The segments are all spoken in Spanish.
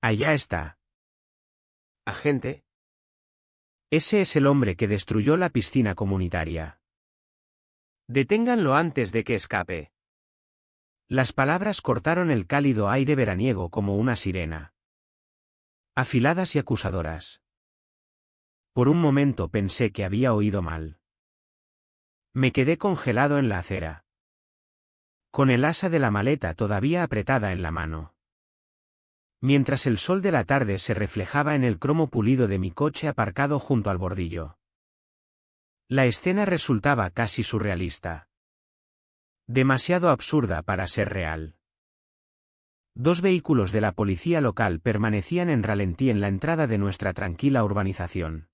Allá está. Agente. Ese es el hombre que destruyó la piscina comunitaria. Deténganlo antes de que escape. Las palabras cortaron el cálido aire veraniego como una sirena. Afiladas y acusadoras. Por un momento pensé que había oído mal. Me quedé congelado en la acera, con el asa de la maleta todavía apretada en la mano. Mientras el sol de la tarde se reflejaba en el cromo pulido de mi coche aparcado junto al bordillo. La escena resultaba casi surrealista. Demasiado absurda para ser real. 2 vehículos de la policía local permanecían en ralentí en la entrada de nuestra tranquila urbanización.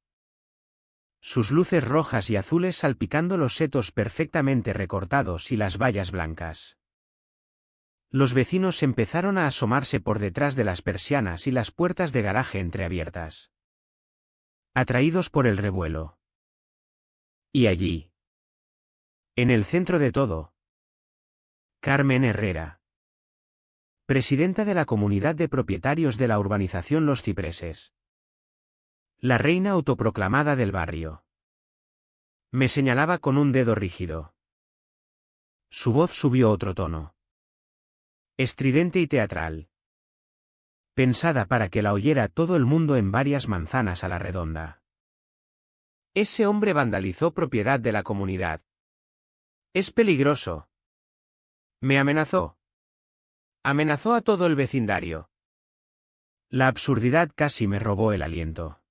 Sus luces rojas y azules salpicando los setos perfectamente recortados y las vallas blancas. Los vecinos empezaron a asomarse por detrás de las persianas y las puertas de garaje entreabiertas. Atraídos por el revuelo. Y allí, en el centro de todo, Carmen Herrera, presidenta de la comunidad de propietarios de la urbanización Los Cipreses. La reina autoproclamada del barrio. Me señalaba con un dedo rígido. Su voz subió otro tono. Estridente y teatral. Pensada para que la oyera todo el mundo en varias manzanas a la redonda. Ese hombre vandalizó propiedad de la comunidad. Es peligroso. Me amenazó. Amenazó a todo el vecindario. La absurdidad casi me robó el aliento.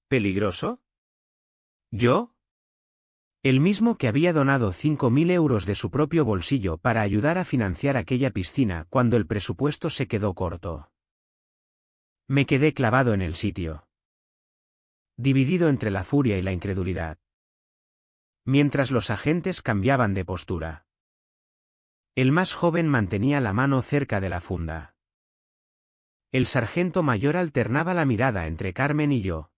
¿Peligroso? ¿Yo? El mismo que había donado 5.000 euros de su propio bolsillo para ayudar a financiar aquella piscina cuando el presupuesto se quedó corto. Me quedé clavado en el sitio. Dividido entre la furia y la incredulidad. Mientras los agentes cambiaban de postura. El más joven mantenía la mano cerca de la funda. El sargento mayor alternaba la mirada entre Carmen y yo.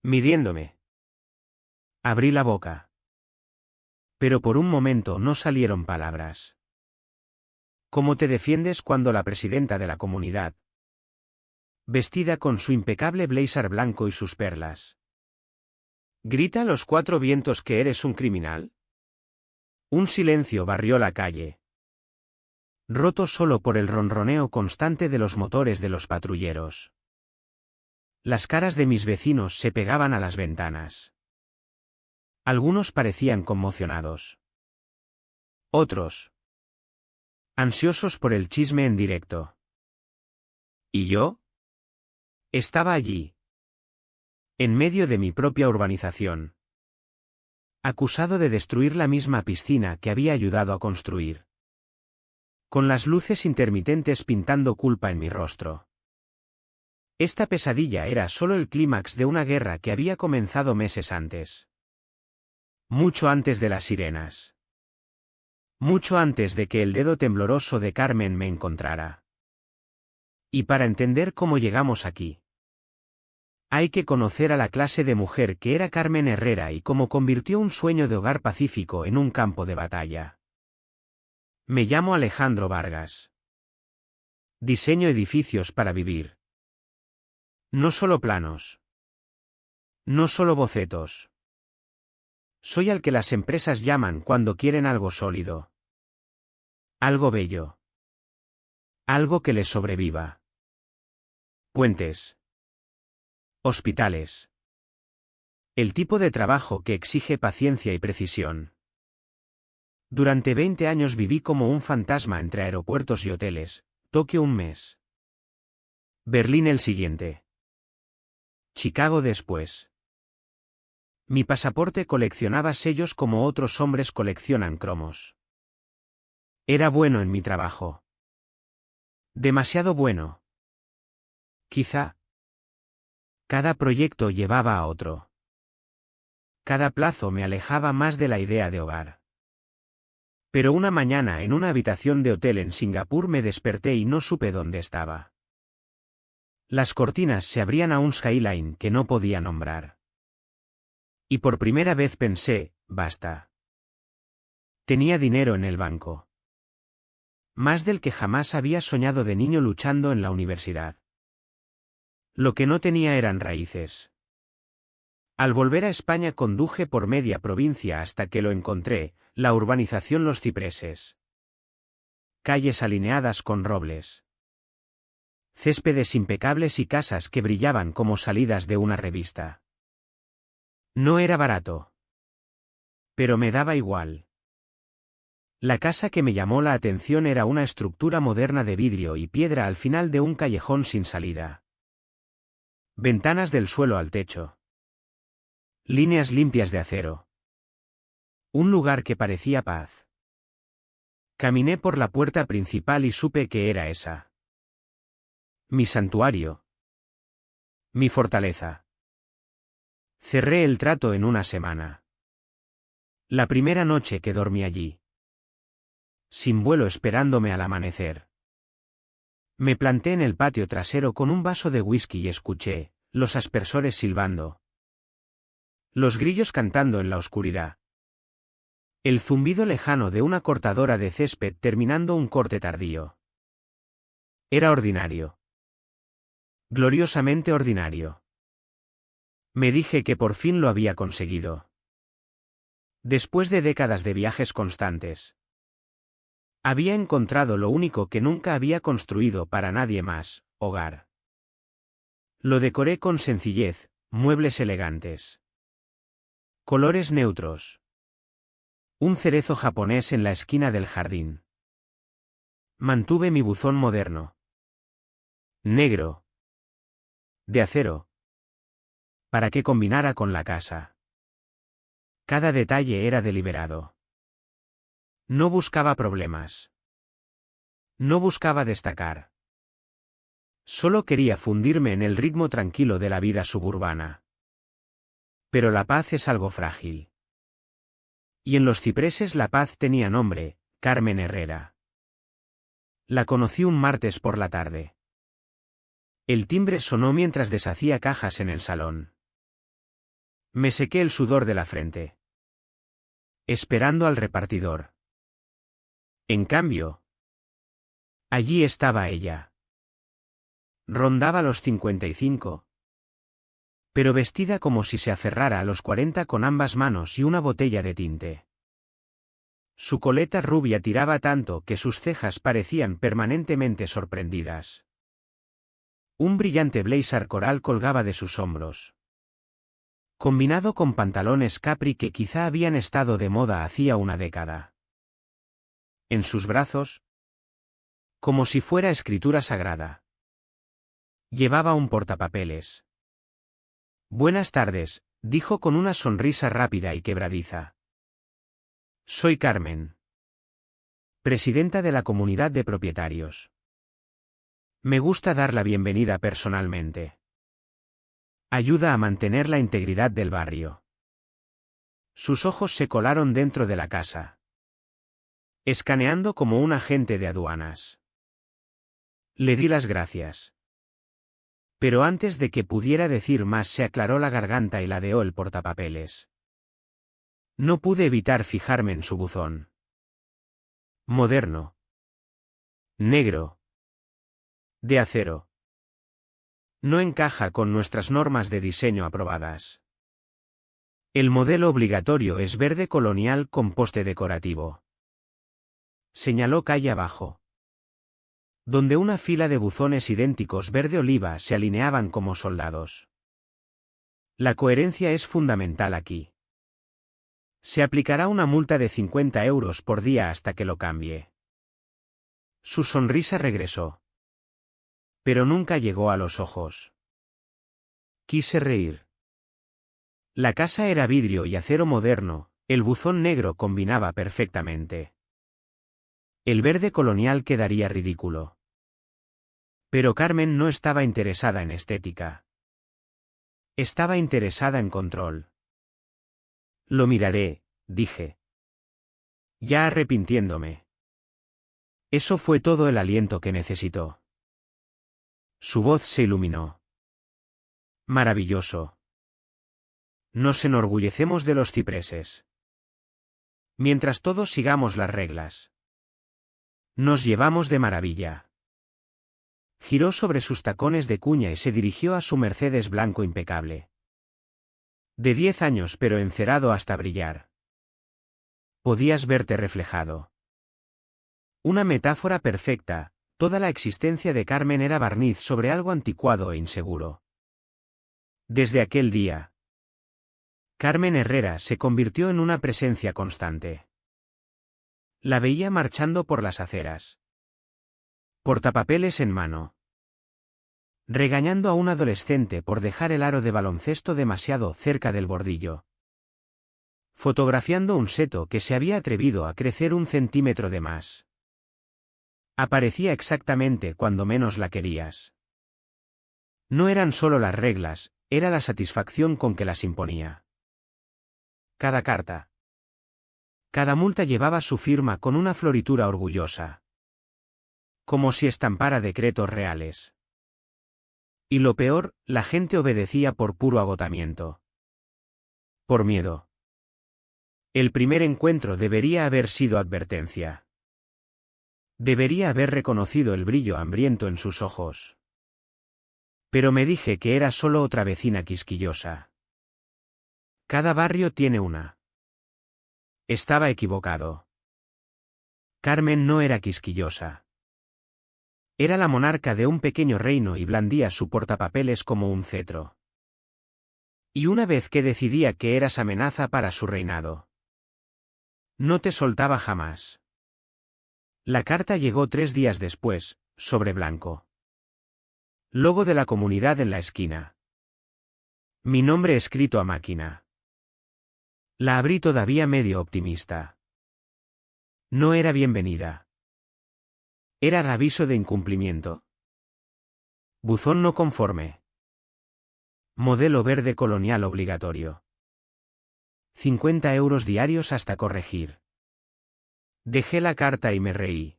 Midiéndome. Abrí la boca. Pero por un momento no salieron palabras. ¿Cómo te defiendes cuando la presidenta de la comunidad, vestida con su impecable blazer blanco y sus perlas, grita a los 4 vientos que eres un criminal? Un silencio barrió la calle, roto solo por el ronroneo constante de los motores de los patrulleros. Las caras de mis vecinos se pegaban a las ventanas. Algunos parecían conmocionados. Otros, ansiosos por el chisme en directo. ¿Y yo? Estaba allí, en medio de mi propia urbanización, acusado de destruir la misma piscina que había ayudado a construir. Con las luces intermitentes pintando culpa en mi rostro. Esta pesadilla era solo el clímax de una guerra que había comenzado meses antes. Mucho antes de las sirenas. Mucho antes de que el dedo tembloroso de Carmen me encontrara. Y para entender cómo llegamos aquí, hay que conocer a la clase de mujer que era Carmen Herrera y cómo convirtió un sueño de hogar pacífico en un campo de batalla. Me llamo Alejandro Vargas. Diseño edificios para vivir. No solo planos. No solo bocetos. Soy al que las empresas llaman cuando quieren algo sólido. Algo bello. Algo que les sobreviva. Puentes. Hospitales. El tipo de trabajo que exige paciencia y precisión. Durante 20 años viví como un fantasma entre aeropuertos y hoteles, Tokio un mes. Berlín el siguiente. Chicago después. Mi pasaporte coleccionaba sellos como otros hombres coleccionan cromos. Era bueno en mi trabajo. Demasiado bueno. Quizá. Cada proyecto llevaba a otro. Cada plazo me alejaba más de la idea de hogar. Pero una mañana en una habitación de hotel en Singapur me desperté y no supe dónde estaba. Las cortinas se abrían a un skyline que no podía nombrar. Y por primera vez pensé, basta. Tenía dinero en el banco. Más del que jamás había soñado de niño luchando en la universidad. Lo que no tenía eran raíces. Al volver a España conduje por media provincia hasta que lo encontré, la urbanización Los Cipreses. Calles alineadas con robles. Céspedes impecables y casas que brillaban como salidas de una revista. No era barato. Pero me daba igual. La casa que me llamó la atención era una estructura moderna de vidrio y piedra al final de un callejón sin salida. Ventanas del suelo al techo. Líneas limpias de acero. Un lugar que parecía paz. Caminé por la puerta principal y supe que era esa. Mi santuario. Mi fortaleza. Cerré el trato en una semana. La primera noche que dormí allí. Sin vuelo esperándome al amanecer. Me planté en el patio trasero con un vaso de whisky y escuché los aspersores silbando. Los grillos cantando en la oscuridad. El zumbido lejano de una cortadora de césped terminando un corte tardío. Era ordinario. Gloriosamente ordinario. Me dije que por fin lo había conseguido. Después de décadas de viajes constantes. Había encontrado lo único que nunca había construido para nadie más, hogar. Lo decoré con sencillez, muebles elegantes. Colores neutros. Un cerezo japonés en la esquina del jardín. Mantuve mi buzón moderno. Negro. De acero. Para que combinara con la casa. Cada detalle era deliberado. No buscaba problemas. No buscaba destacar. Solo quería fundirme en el ritmo tranquilo de la vida suburbana. Pero la paz es algo frágil. Y en Los Cipreses la paz tenía nombre, Carmen Herrera. La conocí un martes por la tarde. El timbre sonó mientras deshacía cajas en el salón. Me sequé el sudor de la frente. Esperando al repartidor. En cambio, allí estaba ella. Rondaba los 55. Pero vestida como si se aferrara a los 40 con ambas manos y una botella de tinte. Su coleta rubia tiraba tanto que sus cejas parecían permanentemente sorprendidas. Un brillante blazer coral colgaba de sus hombros. Combinado con pantalones capri que quizá habían estado de moda hacía una década. En sus brazos, como si fuera escritura sagrada, llevaba un portapapeles. Buenas tardes, dijo con una sonrisa rápida y quebradiza. Soy Carmen. Presidenta de la comunidad de propietarios. Me gusta dar la bienvenida personalmente. Ayuda a mantener la integridad del barrio. Sus ojos se colaron dentro de la casa. Escaneando como un agente de aduanas. Le di las gracias. Pero antes de que pudiera decir más se aclaró la garganta y ladeó el portapapeles. No pude evitar fijarme en su buzón. Moderno. Negro. De acero. No encaja con nuestras normas de diseño aprobadas. El modelo obligatorio es verde colonial con poste decorativo. Señaló calle abajo. Donde una fila de buzones idénticos verde oliva se alineaban como soldados. La coherencia es fundamental aquí. Se aplicará una multa de 50 euros por día hasta que lo cambie. Su sonrisa regresó. Pero nunca llegó a los ojos. Quise reír. La casa era vidrio y acero moderno, el buzón negro combinaba perfectamente. El verde colonial quedaría ridículo. Pero Carmen no estaba interesada en estética. Estaba interesada en control. Lo miraré, dije. Ya arrepintiéndome. Eso fue todo el aliento que necesitó. Su voz se iluminó. Maravilloso. Nos enorgullecemos de los cipreses. Mientras todos sigamos las reglas. Nos llevamos de maravilla. Giró sobre sus tacones de cuña y se dirigió a su Mercedes blanco impecable. De 10 años pero encerado hasta brillar. Podías verte reflejado. Una metáfora perfecta, toda la existencia de Carmen era barniz sobre algo anticuado e inseguro. Desde aquel día, Carmen Herrera se convirtió en una presencia constante. La veía marchando por las aceras. Portapapeles en mano. Regañando a un adolescente por dejar el aro de baloncesto demasiado cerca del bordillo. Fotografiando un seto que se había atrevido a crecer 1 centímetro de más. Aparecía exactamente cuando menos la querías. No eran solo las reglas, era la satisfacción con que las imponía. Cada carta. Cada multa llevaba su firma con una floritura orgullosa. Como si estampara decretos reales. Y lo peor, la gente obedecía por puro agotamiento. Por miedo. El primer encuentro debería haber sido advertencia. Debería haber reconocido el brillo hambriento en sus ojos. Pero me dije que era solo otra vecina quisquillosa. Cada barrio tiene una. Estaba equivocado. Carmen no era quisquillosa. Era la monarca de un pequeño reino y blandía su portapapeles como un cetro. Y una vez que decidía que eras amenaza para su reinado, no te soltaba jamás. La carta llegó 3 días después, sobre blanco. Logo de la comunidad en la esquina. Mi nombre escrito a máquina. La abrí todavía medio optimista. No era bienvenida. Era el aviso de incumplimiento. Buzón no conforme. Modelo verde colonial obligatorio. 50 euros diarios hasta corregir. Dejé la carta y me reí.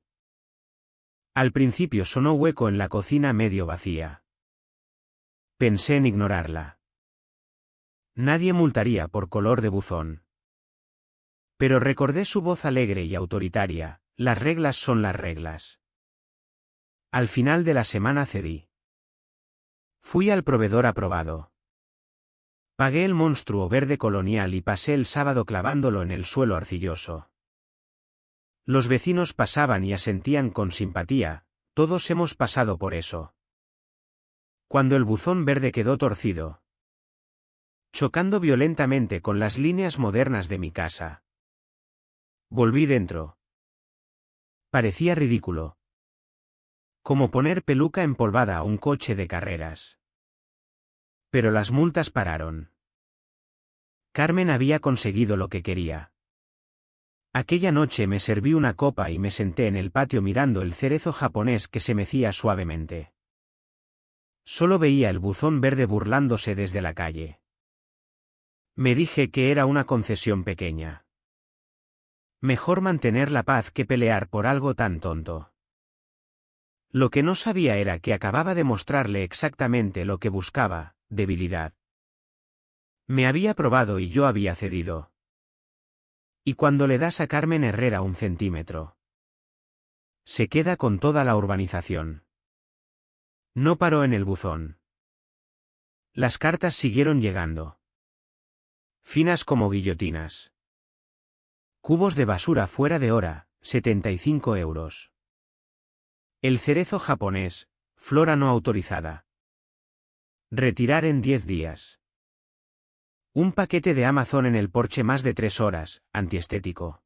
Al principio sonó hueco en la cocina medio vacía. Pensé en ignorarla. Nadie multaría por color de buzón. Pero recordé su voz alegre y autoritaria, las reglas son las reglas. Al final de la semana cedí. Fui al proveedor aprobado. Pagué el monstruo verde colonial y pasé el sábado clavándolo en el suelo arcilloso. Los vecinos pasaban y asentían con simpatía, todos hemos pasado por eso. Cuando el buzón verde quedó torcido, chocando violentamente con las líneas modernas de mi casa, volví dentro. Parecía ridículo. Como poner peluca empolvada a un coche de carreras. Pero las multas pararon. Carmen había conseguido lo que quería. Aquella noche me serví una copa y me senté en el patio mirando el cerezo japonés que se mecía suavemente. Solo veía el buzón verde burlándose desde la calle. Me dije que era una concesión pequeña. Mejor mantener la paz que pelear por algo tan tonto. Lo que no sabía era que acababa de mostrarle exactamente lo que buscaba, debilidad. Me había probado y yo había cedido. Y cuando le das a Carmen Herrera 1 centímetro, se queda con toda la urbanización. No paró en el buzón. Las cartas siguieron llegando. Finas como guillotinas. Cubos de basura fuera de hora, 75 euros. El cerezo japonés, flora no autorizada. Retirar en 10 días. Un paquete de Amazon en el porche más de 3 horas, antiestético.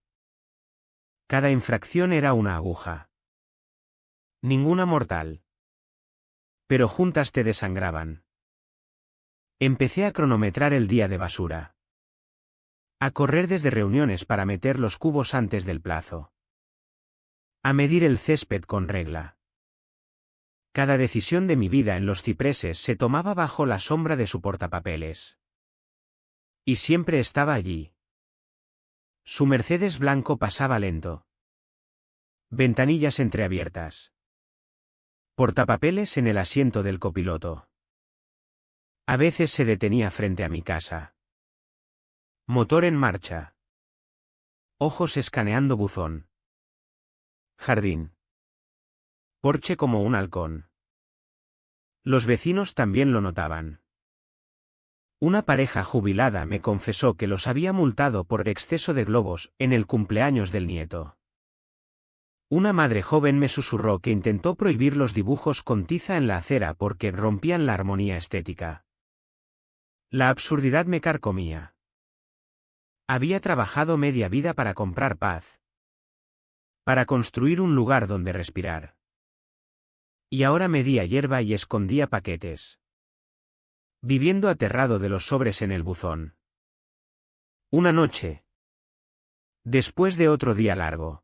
Cada infracción era una aguja. Ninguna mortal. Pero juntas te desangraban. Empecé a cronometrar el día de basura. A correr desde reuniones para meter los cubos antes del plazo. A medir el césped con regla. Cada decisión de mi vida en los cipreses se tomaba bajo la sombra de su portapapeles. Y siempre estaba allí. Su Mercedes blanco pasaba lento. Ventanillas entreabiertas. Portapapeles en el asiento del copiloto. A veces se detenía frente a mi casa. Motor en marcha. Ojos escaneando buzón. Jardín. porche como un halcón. Los vecinos también lo notaban. Una pareja jubilada me confesó que los había multado por exceso de globos en el cumpleaños del nieto. Una madre joven me susurró que intentó prohibir los dibujos con tiza en la acera porque rompían la armonía estética. La absurdidad me carcomía. Había trabajado media vida para comprar paz, para construir un lugar donde respirar. Y ahora medía hierba y escondía paquetes, viviendo aterrado de los sobres en el buzón. Una noche, después de otro día largo,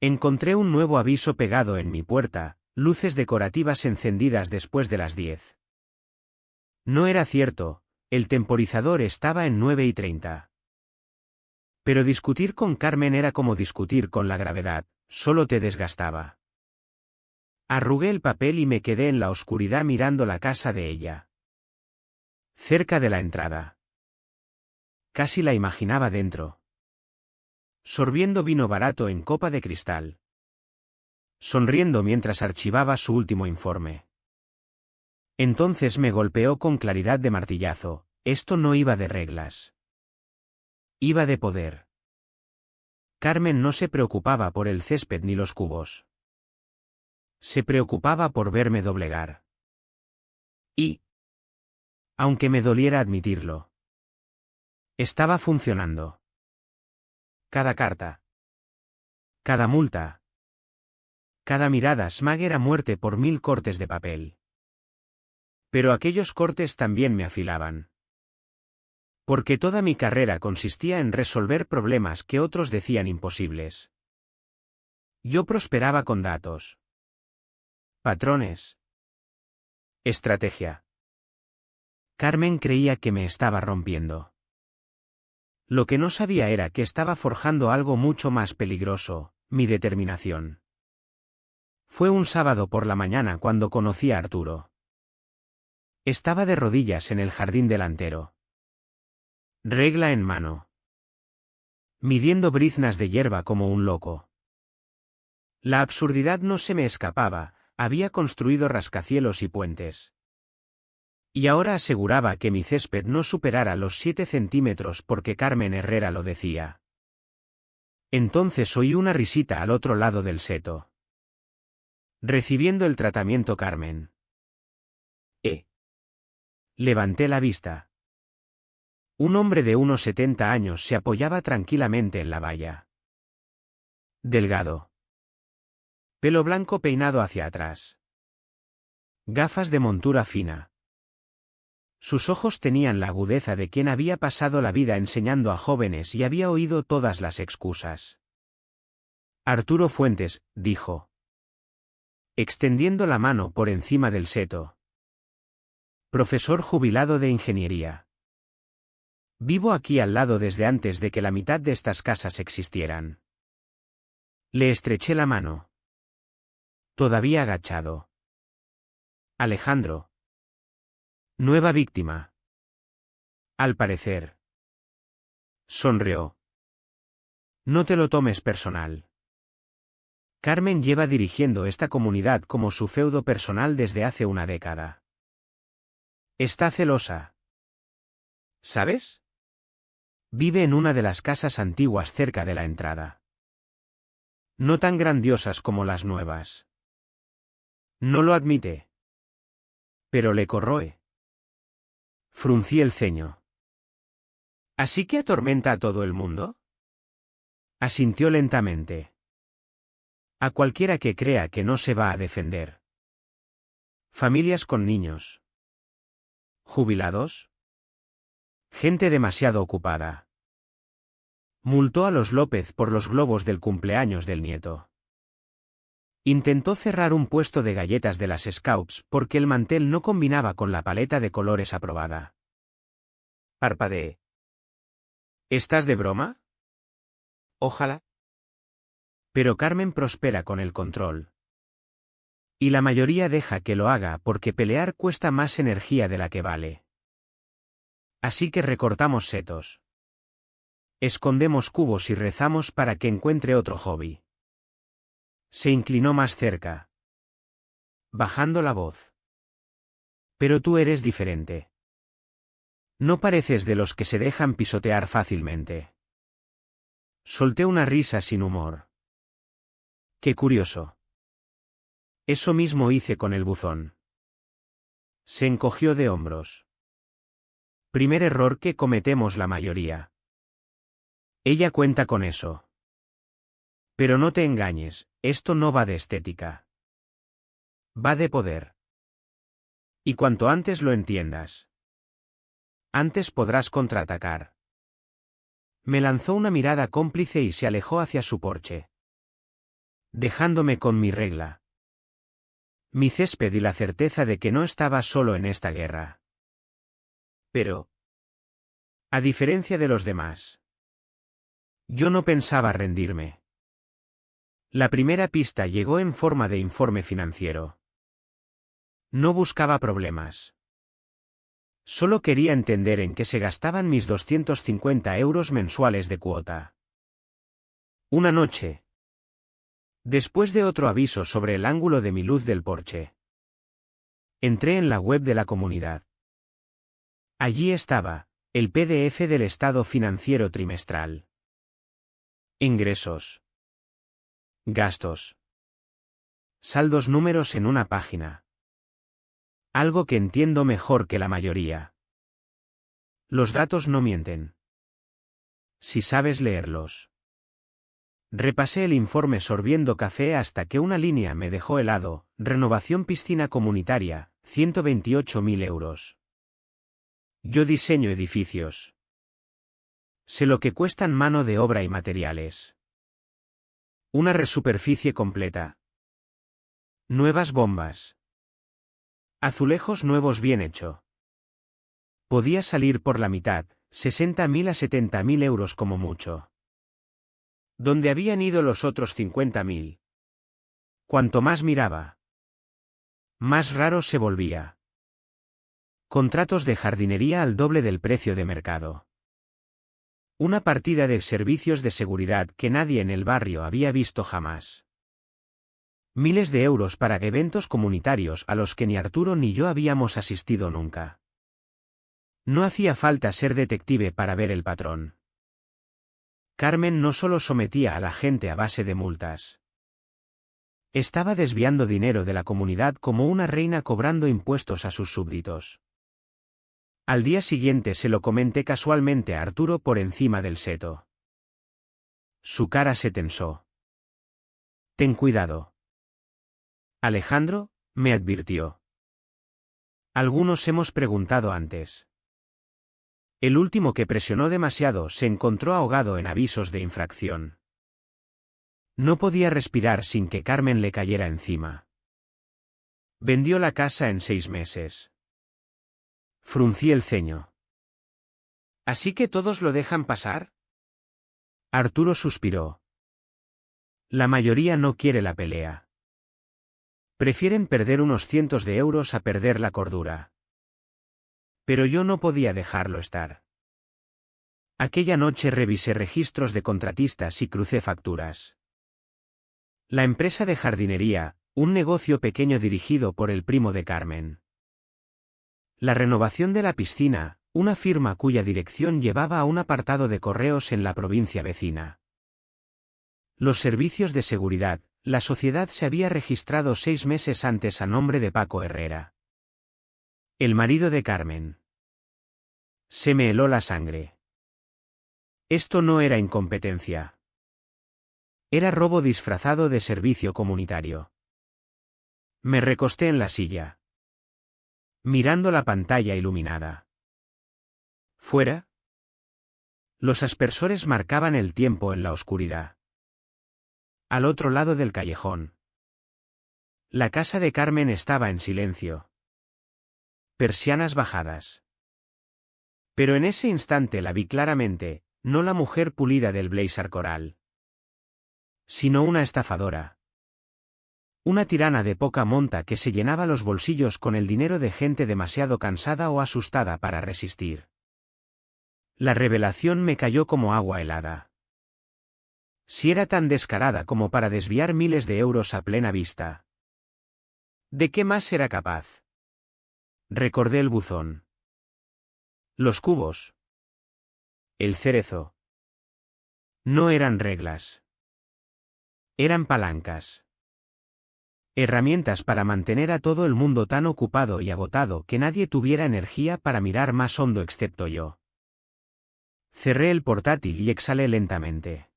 encontré un nuevo aviso pegado en mi puerta: luces decorativas encendidas después de las 10. No era cierto, el temporizador estaba en 9:30. Pero discutir con Carmen era como discutir con la gravedad, solo te desgastaba. Arrugué el papel y me quedé en la oscuridad mirando la casa de ella. Cerca de la entrada. Casi la imaginaba dentro, sorbiendo vino barato en copa de cristal, sonriendo mientras archivaba su último informe. Entonces me golpeó con claridad de martillazo: esto no iba de reglas. Iba de poder. Carmen no se preocupaba por el césped ni los cubos. Se preocupaba por verme doblegar. Y, aunque me doliera admitirlo, estaba funcionando. Cada carta, cada multa, cada mirada smag era muerte por 1000 cortes de papel. Pero aquellos cortes también me afilaban. Porque toda mi carrera consistía en resolver problemas que otros decían imposibles. Yo prosperaba con datos, patrones, estrategia. Carmen creía que me estaba rompiendo. Lo que no sabía era que estaba forjando algo mucho más peligroso: mi determinación. Fue un sábado por la mañana cuando conocí a Arturo. Estaba de rodillas en el jardín delantero, regla en mano, midiendo briznas de hierba como un loco. La absurdidad no se me escapaba: había construido rascacielos y puentes. Y ahora aseguraba que mi césped no superara los 7 centímetros porque Carmen Herrera lo decía. Entonces oí una risita al otro lado del seto. Recibiendo el tratamiento Carmen. Levanté la vista. Un hombre de unos 70 años se apoyaba tranquilamente en la valla. Delgado. Pelo blanco peinado hacia atrás. Gafas de montura fina. Sus ojos tenían la agudeza de quien había pasado la vida enseñando a jóvenes y había oído todas las excusas. Arturo Fuentes, dijo, extendiendo la mano por encima del seto. Profesor jubilado de ingeniería. Vivo aquí al lado desde antes de que la mitad de estas casas existieran. Le estreché la mano. Todavía agachado. Alejandro. Nueva víctima. Al parecer. Sonrió. No te lo tomes personal. Carmen lleva dirigiendo esta comunidad como su feudo personal desde hace una década. Está celosa. ¿Sabes? Vive en una de las casas antiguas cerca de la entrada. No tan grandiosas como las nuevas. No lo admite. Pero le corroe. Fruncí el ceño. ¿Así que atormenta a todo el mundo? Asintió lentamente. A cualquiera que crea que no se va a defender. Familias con niños. ¿Jubilados? Gente demasiado ocupada. Multó a los López por los globos del cumpleaños del nieto. Intentó cerrar un puesto de galletas de las Scouts porque el mantel no combinaba con la paleta de colores aprobada. Parpadeé. ¿Estás de broma? Ojalá. Pero Carmen prospera con el control. Y la mayoría deja que lo haga porque pelear cuesta más energía de la que vale. Así que recortamos setos. Escondemos cubos y rezamos para que encuentre otro hobby. Se inclinó más cerca, bajando la voz. Pero tú eres diferente. No pareces de los que se dejan pisotear fácilmente. Solté una risa sin humor. Qué curioso. Eso mismo hice con el buzón. Se encogió de hombros. Primer error que cometemos la mayoría. Ella cuenta con eso. Pero no te engañes, esto no va de estética. Va de poder. Y cuanto antes lo entiendas, antes podrás contraatacar. Me lanzó una mirada cómplice y se alejó hacia su porche, dejándome con mi regla, mi césped y la certeza de que no estaba solo en esta guerra. Pero, a diferencia de los demás, yo no pensaba rendirme. La primera pista llegó en forma de informe financiero. No buscaba problemas. Solo quería entender en qué se gastaban mis 250 euros mensuales de cuota. Una noche, después de otro aviso sobre el ángulo de mi luz del porche, entré en la web de la comunidad. Allí estaba, el PDF del estado financiero trimestral. Ingresos. Gastos. Saldos, números en una página. Algo que entiendo mejor que la mayoría. Los datos no mienten. Si sabes leerlos. Repasé el informe sorbiendo café hasta que una línea me dejó helado. Renovación piscina comunitaria, 128.000 euros. Yo diseño edificios. Sé lo que cuestan mano de obra y materiales. Una resuperficie completa. Nuevas bombas. Azulejos nuevos bien hecho. Podía salir por la mitad, 60.000 a 70.000 euros como mucho. ¿Dónde habían ido los otros 50.000? Cuanto más miraba, más raro se volvía. Contratos de jardinería al doble del precio de mercado. Una partida de servicios de seguridad que nadie en el barrio había visto jamás. Miles de euros para eventos comunitarios a los que ni Arturo ni yo habíamos asistido nunca. No hacía falta ser detective para ver el patrón. Carmen no solo sometía a la gente a base de multas. Estaba desviando dinero de la comunidad como una reina cobrando impuestos a sus súbditos. Al día siguiente se lo comenté casualmente a Arturo por encima del seto. Su cara se tensó. Ten cuidado. Alejandro, me advirtió. Algunos hemos preguntado antes. El último que presionó demasiado se encontró ahogado en avisos de infracción. No podía respirar sin que Carmen le cayera encima. Vendió la casa en 6 meses. Fruncí el ceño. ¿Así que todos lo dejan pasar? Arturo suspiró. La mayoría no quiere la pelea. Prefieren perder unos cientos de euros a perder la cordura. Pero yo no podía dejarlo estar. Aquella noche revisé registros de contratistas y crucé facturas. La empresa de jardinería, un negocio pequeño dirigido por el primo de Carmen. La renovación de la piscina, una firma cuya dirección llevaba a un apartado de correos en la provincia vecina. Los servicios de seguridad, la sociedad se había registrado 6 meses antes a nombre de Paco Herrera, el marido de Carmen. Se me heló la sangre. Esto no era incompetencia. Era robo disfrazado de servicio comunitario. Me recosté en la silla, mirando la pantalla iluminada. ¿Fuera? Los aspersores marcaban el tiempo en la oscuridad. Al otro lado del callejón. La casa de Carmen estaba en silencio. Persianas bajadas. Pero en ese instante la vi claramente, no la mujer pulida del blazer coral, sino una estafadora. Una tirana de poca monta que se llenaba los bolsillos con el dinero de gente demasiado cansada o asustada para resistir. La revelación me cayó como agua helada. Si era tan descarada como para desviar miles de euros a plena vista. ¿De qué más era capaz? Recordé el buzón. Los cubos. El cerezo. No eran reglas. Eran palancas. Herramientas para mantener a todo el mundo tan ocupado y agotado que nadie tuviera energía para mirar más hondo excepto yo. Cerré el portátil y exhalé lentamente.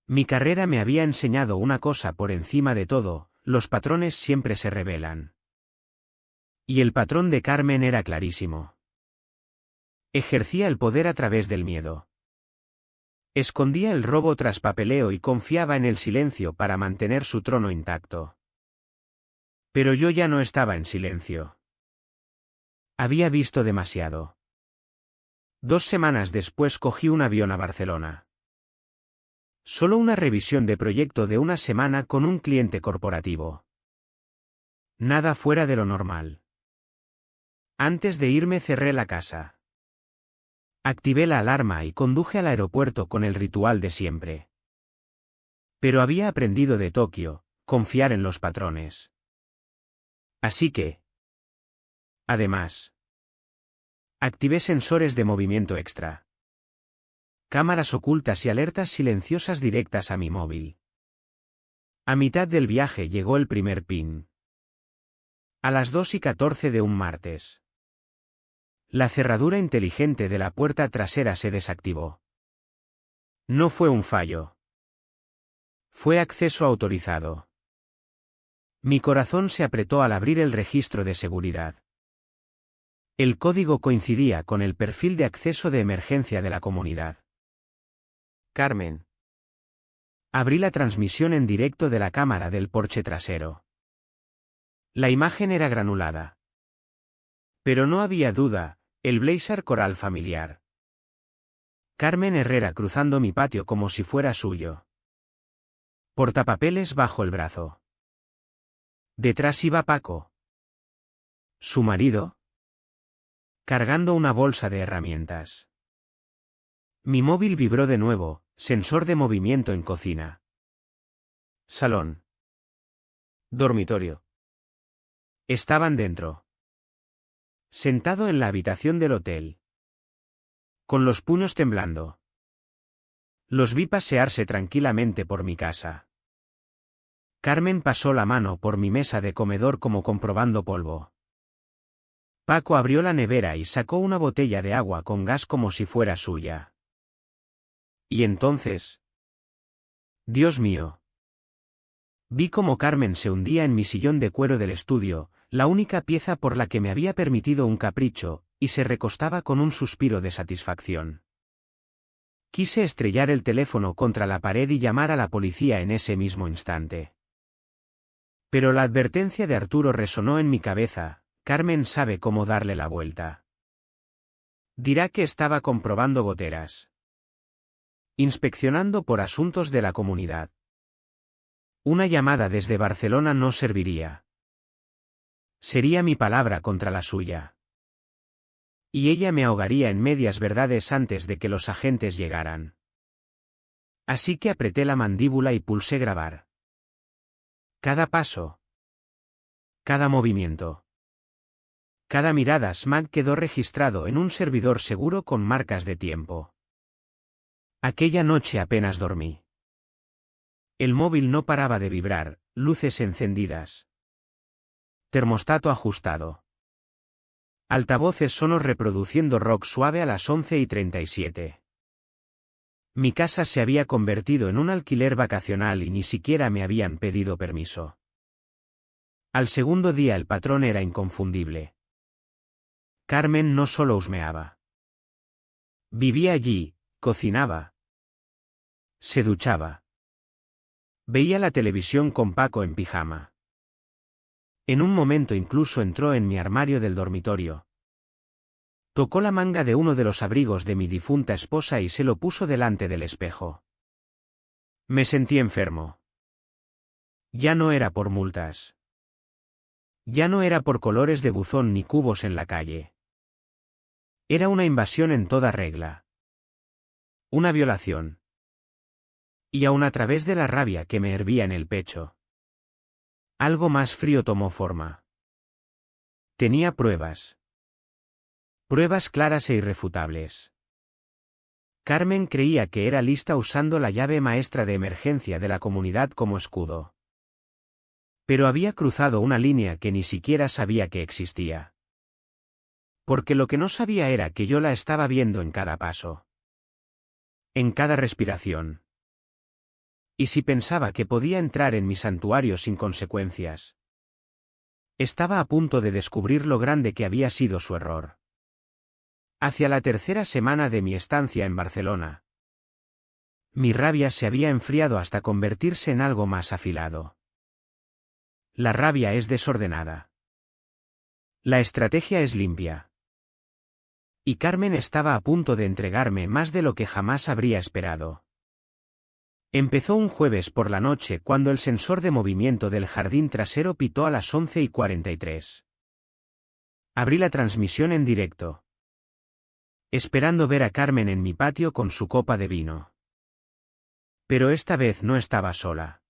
Mi carrera me había enseñado una cosa por encima de todo: los patrones siempre se revelan. Y el patrón de Carmen era clarísimo. Ejercía el poder a través del miedo. Escondía el robo tras papeleo y confiaba en el silencio para mantener su trono intacto. Pero yo ya no estaba en silencio. Había visto demasiado. 2 semanas después cogí un avión a Barcelona. Solo una revisión de proyecto de una semana con un cliente corporativo. Nada fuera de lo normal. Antes de irme cerré la casa. Activé la alarma y conduje al aeropuerto con el ritual de siempre. Pero había aprendido de Tokio: confiar en los patrones. Así que, además, activé sensores de movimiento extra. Cámaras ocultas y alertas silenciosas directas a mi móvil. A mitad del viaje llegó el primer ping. A las 2:14 de un martes. La cerradura inteligente de la puerta trasera se desactivó. No fue un fallo. Fue acceso autorizado. Mi corazón se apretó al abrir el registro de seguridad. El código coincidía con el perfil de acceso de emergencia de la comunidad. Carmen. Abrí la transmisión en directo de la cámara del porche trasero. La imagen era granulada. Pero no había duda: el blazer coral familiar. Carmen Herrera cruzando mi patio como si fuera suyo. Portapapeles bajo el brazo. Detrás iba Paco. Su marido. Cargando una bolsa de herramientas. Mi móvil vibró de nuevo: sensor de movimiento en cocina. Salón. Dormitorio. Estaban dentro. Sentado en la habitación del hotel. Con los puños temblando. Los vi pasearse tranquilamente por mi casa. Carmen pasó la mano por mi mesa de comedor como comprobando polvo. Paco abrió la nevera y sacó una botella de agua con gas como si fuera suya. Y entonces... Dios mío. Vi cómo Carmen se hundía en mi sillón de cuero del estudio, la única pieza por la que me había permitido un capricho, y se recostaba con un suspiro de satisfacción. Quise estrellar el teléfono contra la pared y llamar a la policía en ese mismo instante. Pero la advertencia de Arturo resonó en mi cabeza: Carmen sabe cómo darle la vuelta. Dirá que estaba comprobando goteras. Inspeccionando por asuntos de la comunidad. Una llamada desde Barcelona no serviría. Sería mi palabra contra la suya. Y ella me ahogaría en medias verdades antes de que los agentes llegaran. Así que apreté la mandíbula y pulsé grabar. Cada paso. Cada movimiento. Cada mirada Smag quedó registrado en un servidor seguro con marcas de tiempo. Aquella noche apenas dormí. El móvil no paraba de vibrar, luces encendidas. Termostato ajustado. Altavoces sonos reproduciendo rock suave a las 11:37. Mi casa se había convertido en un alquiler vacacional y ni siquiera me habían pedido permiso. Al segundo día el patrón era inconfundible. Carmen no solo husmeaba. Vivía allí, cocinaba. Se duchaba. Veía la televisión con Paco en pijama. En un momento incluso entró en mi armario del dormitorio. Tocó la manga de uno de los abrigos de mi difunta esposa y se lo puso delante del espejo. Me sentí enfermo. Ya no era por multas. Ya no era por colores de buzón ni cubos en la calle. Era una invasión en toda regla. Una violación. Y aun a través de la rabia que me hervía en el pecho, algo más frío tomó forma. Tenía pruebas. Pruebas claras e irrefutables. Carmen creía que era lista usando la llave maestra de emergencia de la comunidad como escudo. Pero había cruzado una línea que ni siquiera sabía que existía. Porque lo que no sabía era que yo la estaba viendo en cada paso. En cada respiración. Y si pensaba que podía entrar en mi santuario sin consecuencias. Estaba a punto de descubrir lo grande que había sido su error. Hacia la tercera semana de mi estancia en Barcelona, mi rabia se había enfriado hasta convertirse en algo más afilado. La rabia es desordenada. La estrategia es limpia. Y Carmen estaba a punto de entregarme más de lo que jamás habría esperado. Empezó un jueves por la noche cuando el sensor de movimiento del jardín trasero pitó a las 11:43. Abrí la transmisión en directo, esperando ver a Carmen en mi patio con su copa de vino. Pero esta vez no estaba sola.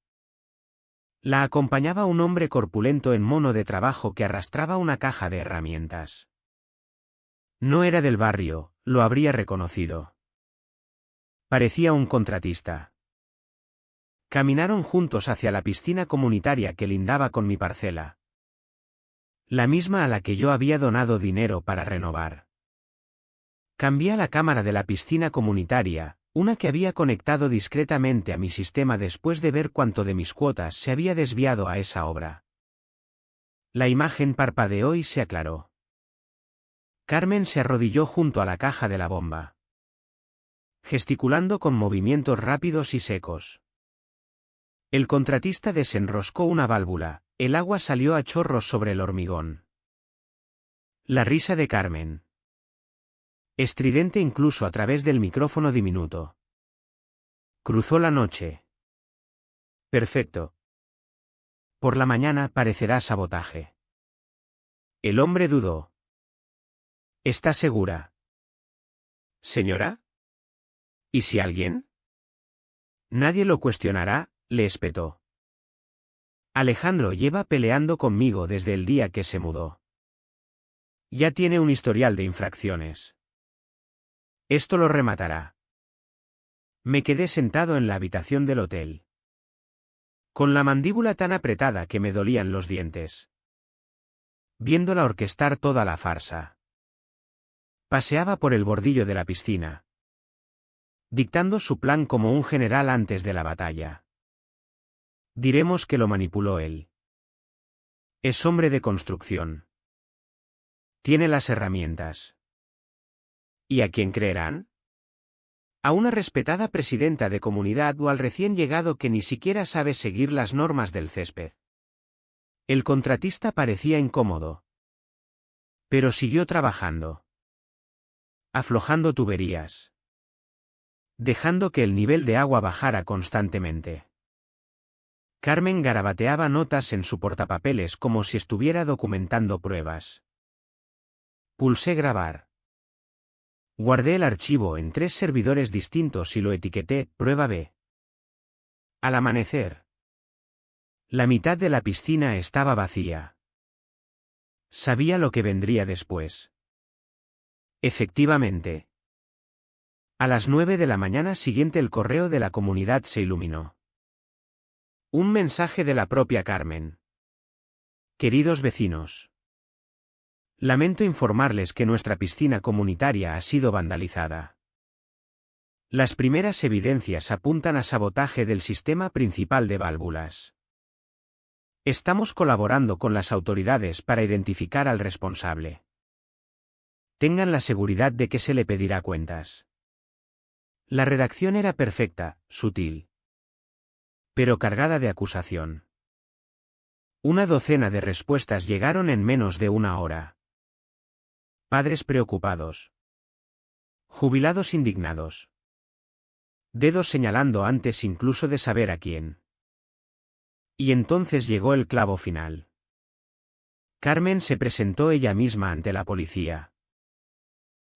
La acompañaba un hombre corpulento en mono de trabajo que arrastraba una caja de herramientas. No era del barrio, lo habría reconocido. Parecía un contratista. Caminaron juntos hacia la piscina comunitaria que lindaba con mi parcela. La misma a la que yo había donado dinero para renovar. Cambié la cámara de la piscina comunitaria, una que había conectado discretamente a mi sistema después de ver cuánto de mis cuotas se había desviado a esa obra. La imagen parpadeó y se aclaró. Carmen se arrodilló junto a la caja de la bomba, gesticulando con movimientos rápidos y secos. El contratista desenroscó una válvula, el agua salió a chorros sobre el hormigón. La risa de Carmen. Estridente incluso a través del micrófono diminuto. Cruzó la noche. Perfecto. Por la mañana parecerá sabotaje. El hombre dudó. ¿Está segura? ¿Señora? ¿Y si alguien? Nadie lo cuestionará, le espetó. Alejandro lleva peleando conmigo desde el día que se mudó. Ya tiene un historial de infracciones. Esto lo rematará. Me quedé sentado en la habitación del hotel, con la mandíbula tan apretada que me dolían los dientes, viéndola orquestar toda la farsa. Paseaba por el bordillo de la piscina, dictando su plan como un general antes de la batalla. Diremos que lo manipuló él. Es hombre de construcción. Tiene las herramientas. ¿Y a quién creerán? ¿A una respetada presidenta de comunidad o al recién llegado que ni siquiera sabe seguir las normas del césped? El contratista parecía incómodo. Pero siguió trabajando. Aflojando tuberías. Dejando que el nivel de agua bajara constantemente. Carmen garabateaba notas en su portapapeles como si estuviera documentando pruebas. Pulsé grabar. Guardé el archivo en 3 servidores distintos y lo etiqueté Prueba B. Al amanecer, la mitad de la piscina estaba vacía. Sabía lo que vendría después. Efectivamente. A las 9 de la mañana siguiente el correo de la comunidad se iluminó. Un mensaje de la propia Carmen. Queridos vecinos. Lamento informarles que nuestra piscina comunitaria ha sido vandalizada. Las primeras evidencias apuntan a sabotaje del sistema principal de válvulas. Estamos colaborando con las autoridades para identificar al responsable. Tengan la seguridad de que se le pedirá cuentas. La redacción era perfecta, sutil, pero cargada de acusación. Una docena de respuestas llegaron en menos de una hora. Padres preocupados. Jubilados indignados. Dedos señalando antes incluso de saber a quién. Y entonces llegó el clavo final. Carmen se presentó ella misma ante la policía.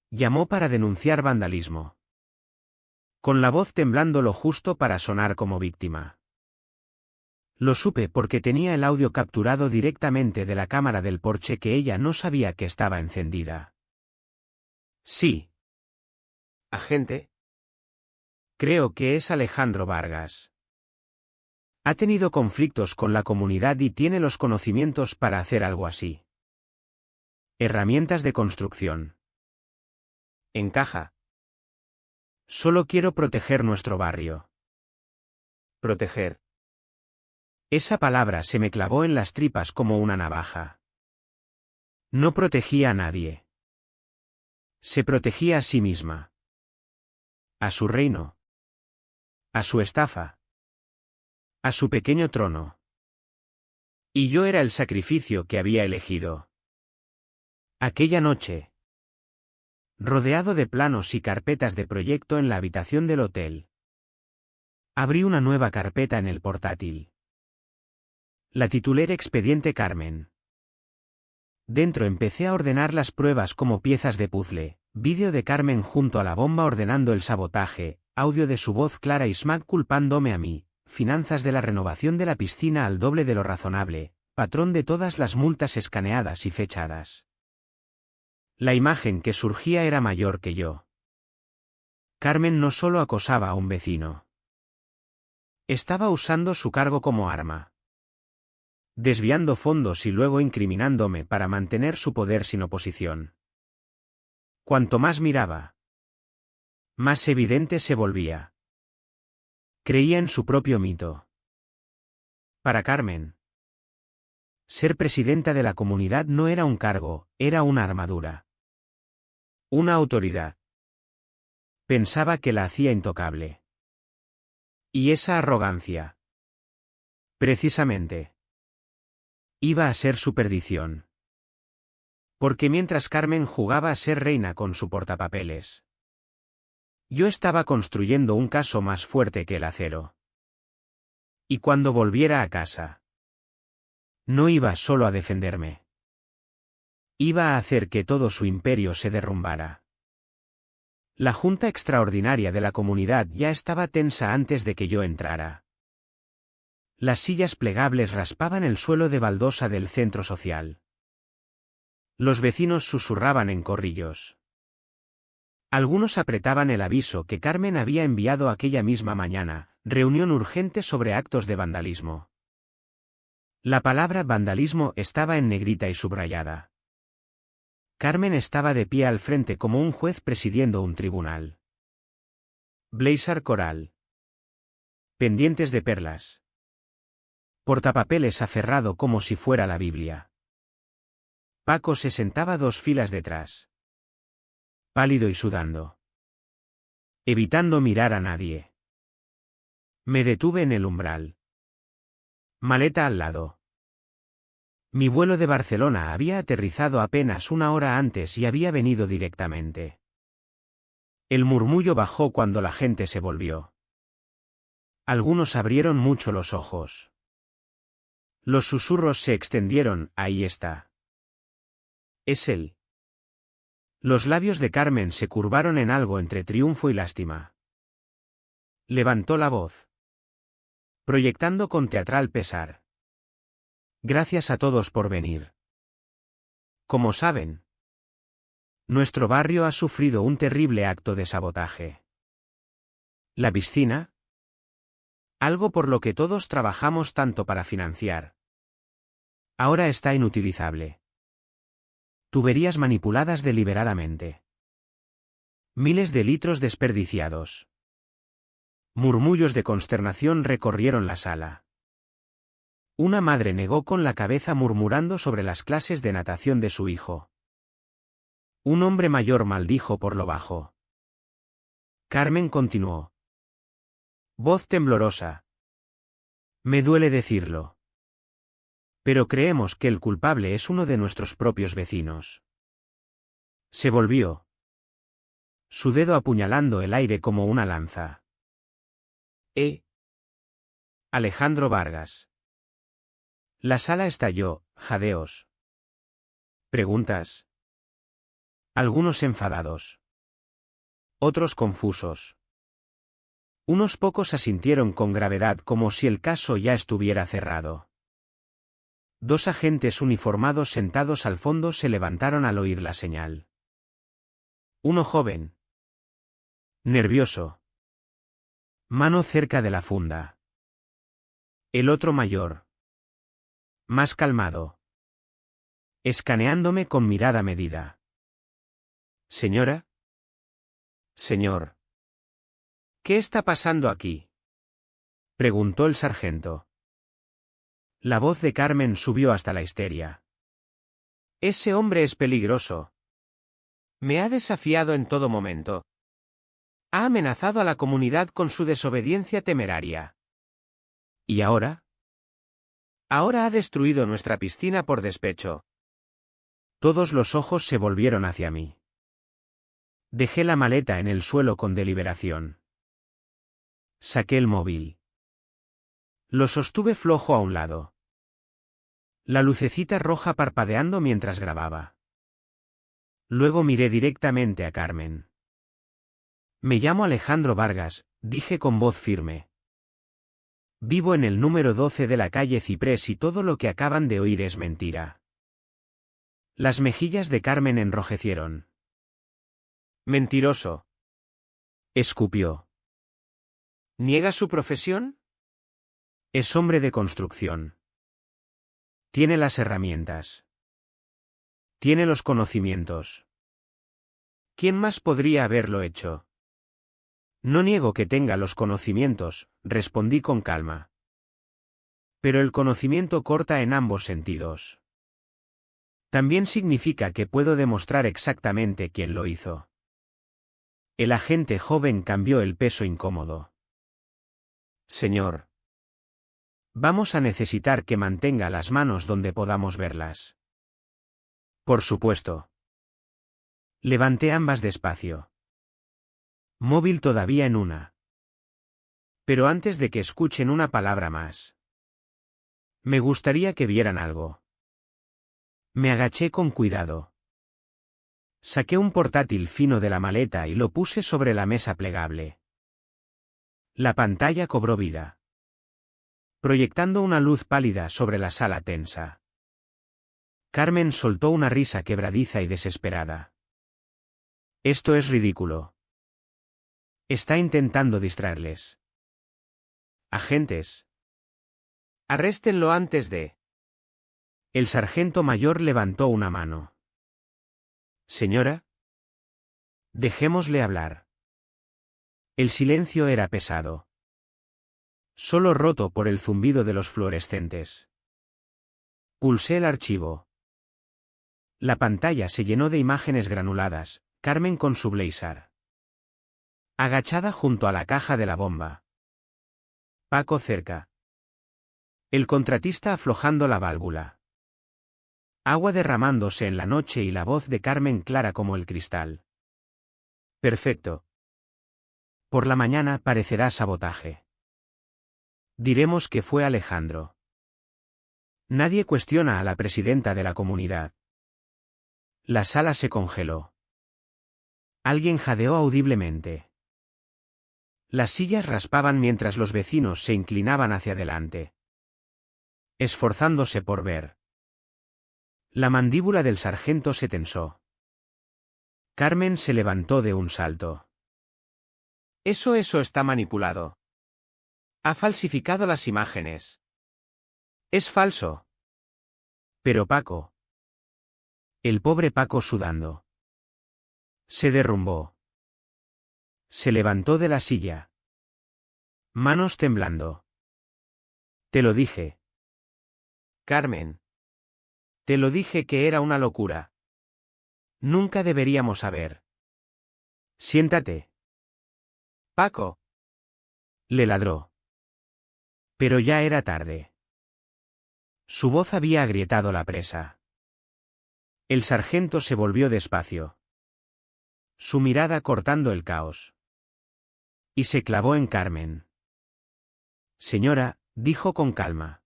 Llamó para denunciar vandalismo. Con la voz temblando lo justo para sonar como víctima. Lo supe porque tenía el audio capturado directamente de la cámara del porche que ella no sabía que estaba encendida. Sí. Agente. Creo que es Alejandro Vargas. Ha tenido conflictos con la comunidad y tiene los conocimientos para hacer algo así. Herramientas de construcción. Encaja. Solo quiero proteger nuestro barrio. Proteger. Esa palabra se me clavó en las tripas como una navaja. No protegía a nadie. Se protegía a sí misma. A su reino. A su estafa. A su pequeño trono. Y yo era el sacrificio que había elegido. Aquella noche. Rodeado de planos y carpetas de proyecto en la habitación del hotel. Abrí una nueva carpeta en el portátil. La titulé Expediente Carmen. Dentro empecé a ordenar las pruebas como piezas de puzzle, vídeo de Carmen junto a la bomba ordenando el sabotaje, audio de su voz clara y smack culpándome a mí, finanzas de la renovación de la piscina al doble de lo razonable, patrón de todas las multas escaneadas y fechadas. La imagen que surgía era mayor que yo. Carmen no solo acosaba a un vecino. Estaba usando su cargo como arma. Desviando fondos y luego incriminándome para mantener su poder sin oposición. Cuanto más miraba, más evidente se volvía. Creía en su propio mito. Para Carmen, ser presidenta de la comunidad no era un cargo, era una armadura. Una autoridad. Pensaba que la hacía intocable. Y esa arrogancia. Precisamente. Iba a ser su perdición. Porque mientras Carmen jugaba a ser reina con su portapapeles, yo estaba construyendo un caso más fuerte que el acero. Y cuando volviera a casa, no iba solo a defenderme. Iba a hacer que todo su imperio se derrumbara. La junta extraordinaria de la comunidad ya estaba tensa antes de que yo entrara. Las sillas plegables raspaban el suelo de baldosa del centro social. Los vecinos susurraban en corrillos. Algunos apretaban el aviso que Carmen había enviado aquella misma mañana, reunión urgente sobre actos de vandalismo. La palabra vandalismo estaba en negrita y subrayada. Carmen estaba de pie al frente como un juez presidiendo un tribunal. Blazer coral. Pendientes de perlas. Portapapeles aferrado como si fuera la Biblia. Paco se sentaba 2 filas detrás. Pálido y sudando. Evitando mirar a nadie. Me detuve en el umbral. Maleta al lado. Mi vuelo de Barcelona había aterrizado apenas 1 hora antes y había venido directamente. El murmullo bajó cuando la gente se volvió. Algunos abrieron mucho los ojos. Los susurros se extendieron, ahí está. Es él. Los labios de Carmen se curvaron en algo entre triunfo y lástima. Levantó la voz, proyectando con teatral pesar. Gracias a todos por venir. Como saben, nuestro barrio ha sufrido un terrible acto de sabotaje. ¿La piscina? Algo por lo que todos trabajamos tanto para financiar. Ahora está inutilizable. Tuberías manipuladas deliberadamente. Miles de litros desperdiciados. Murmullos de consternación recorrieron la sala. Una madre negó con la cabeza murmurando sobre las clases de natación de su hijo. Un hombre mayor maldijo por lo bajo. Carmen continuó. Voz temblorosa. Me duele decirlo. Pero creemos que el culpable es uno de nuestros propios vecinos. Se volvió. Su dedo apuñalando el aire como una lanza. Alejandro Vargas. La sala estalló, jadeos. Preguntas. Algunos enfadados. Otros confusos. Unos pocos asintieron con gravedad como si el caso ya estuviera cerrado. 2 agentes uniformados sentados al fondo se levantaron al oír la señal. Uno joven. Nervioso. Mano cerca de la funda. El otro mayor. Más calmado. Escaneándome con mirada medida. ¿Señora? Señor. ¿Qué está pasando aquí?, preguntó el sargento. La voz de Carmen subió hasta la histeria. Ese hombre es peligroso. Me ha desafiado en todo momento. Ha amenazado a la comunidad con su desobediencia temeraria. ¿Y ahora? Ahora ha destruido nuestra piscina por despecho. Todos los ojos se volvieron hacia mí. Dejé la maleta en el suelo con deliberación. Saqué el móvil. Lo sostuve flojo a un lado. La lucecita roja parpadeando mientras grababa. Luego miré directamente a Carmen. Me llamo Alejandro Vargas, dije con voz firme. Vivo en el número 12 de la calle Ciprés y todo lo que acaban de oír es mentira. Las mejillas de Carmen enrojecieron. Mentiroso. Escupió. ¿Niega su profesión? Es hombre de construcción. Tiene las herramientas. Tiene los conocimientos. ¿Quién más podría haberlo hecho? No niego que tenga los conocimientos, respondí con calma. Pero el conocimiento corta en ambos sentidos. También significa que puedo demostrar exactamente quién lo hizo. El agente joven cambió el peso incómodo. Señor. Vamos a necesitar que mantenga las manos donde podamos verlas. Por supuesto. Levanté ambas despacio. Móvil todavía en una. Pero antes de que escuchen una palabra más. Me gustaría que vieran algo. Me agaché con cuidado. Saqué un portátil fino de la maleta y lo puse sobre la mesa plegable. La pantalla cobró vida, proyectando una luz pálida sobre la sala tensa. Carmen soltó una risa quebradiza y desesperada. Esto es ridículo. Está intentando distraerles. Agentes. Arréstenlo antes de... El sargento mayor levantó una mano. Señora. Dejémosle hablar. El silencio era pesado. Solo roto por el zumbido de los fluorescentes. Pulsé el archivo. La pantalla se llenó de imágenes granuladas, Carmen con su blazer. Agachada junto a la caja de la bomba. Paco cerca. El contratista aflojando la válvula. Agua derramándose en la noche y la voz de Carmen clara como el cristal. Perfecto. Por la mañana parecerá sabotaje. Diremos que fue Alejandro. Nadie cuestiona a la presidenta de la comunidad. La sala se congeló. Alguien jadeó audiblemente. Las sillas raspaban mientras los vecinos se inclinaban hacia adelante, esforzándose por ver. La mandíbula del sargento se tensó. Carmen se levantó de un salto. Eso está manipulado. Ha falsificado las imágenes. Es falso. Pero Paco. El pobre Paco sudando. Se derrumbó. Se levantó de la silla. Manos temblando. Te lo dije. Carmen. Te lo dije que era una locura. Nunca deberíamos haber. Siéntate. Paco. Le ladró. Pero ya era tarde. Su voz había agrietado la presa. El sargento se volvió despacio. Su mirada cortando el caos. Y se clavó en Carmen. Señora, dijo con calma.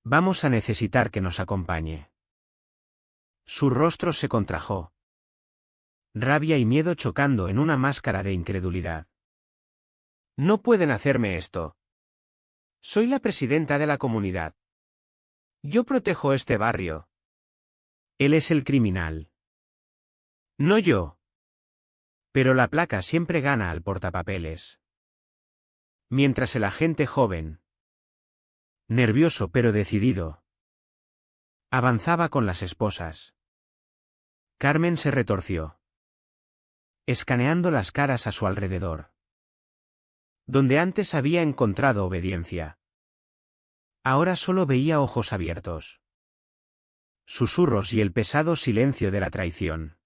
Vamos a necesitar que nos acompañe. Su rostro se contrajo. Rabia y miedo chocando en una máscara de incredulidad. No pueden hacerme esto. Soy la presidenta de la comunidad. Yo protejo este barrio. Él es el criminal. No yo. Pero la placa siempre gana al portapapeles. Mientras el agente joven, nervioso pero decidido, avanzaba con las esposas, Carmen se retorció, escaneando las caras a su alrededor. Donde antes había encontrado obediencia, ahora solo veía ojos abiertos, susurros y el pesado silencio de la traición.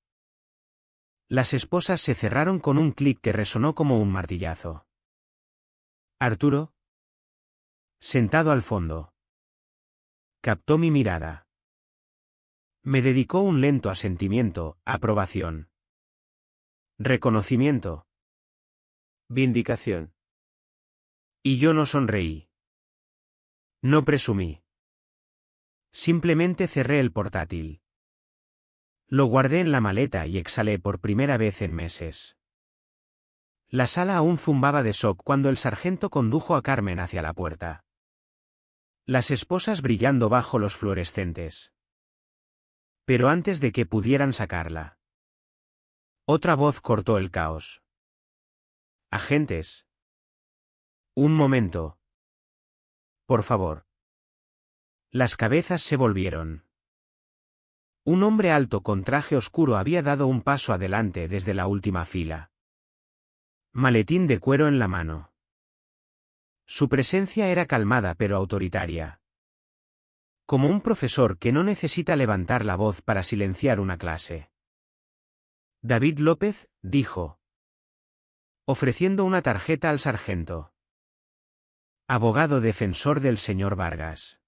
Las esposas se cerraron con un clic que resonó como un martillazo. Arturo, sentado al fondo, captó mi mirada. Me dedicó un lento asentimiento, aprobación, reconocimiento, vindicación. Y yo no sonreí. No presumí. Simplemente cerré el portátil. Lo guardé en la maleta y exhalé por primera vez en meses. La sala aún zumbaba de shock cuando el sargento condujo a Carmen hacia la puerta. Las esposas brillando bajo los fluorescentes. Pero antes de que pudieran sacarla, otra voz cortó el caos. Agentes. Un momento. Por favor. Las cabezas se volvieron. Un hombre alto con traje oscuro había dado un paso adelante desde la última fila. Maletín de cuero en la mano. Su presencia era calmada pero autoritaria. Como un profesor que no necesita levantar la voz para silenciar una clase. David López, dijo, ofreciendo una tarjeta al sargento. Abogado defensor del señor Vargas.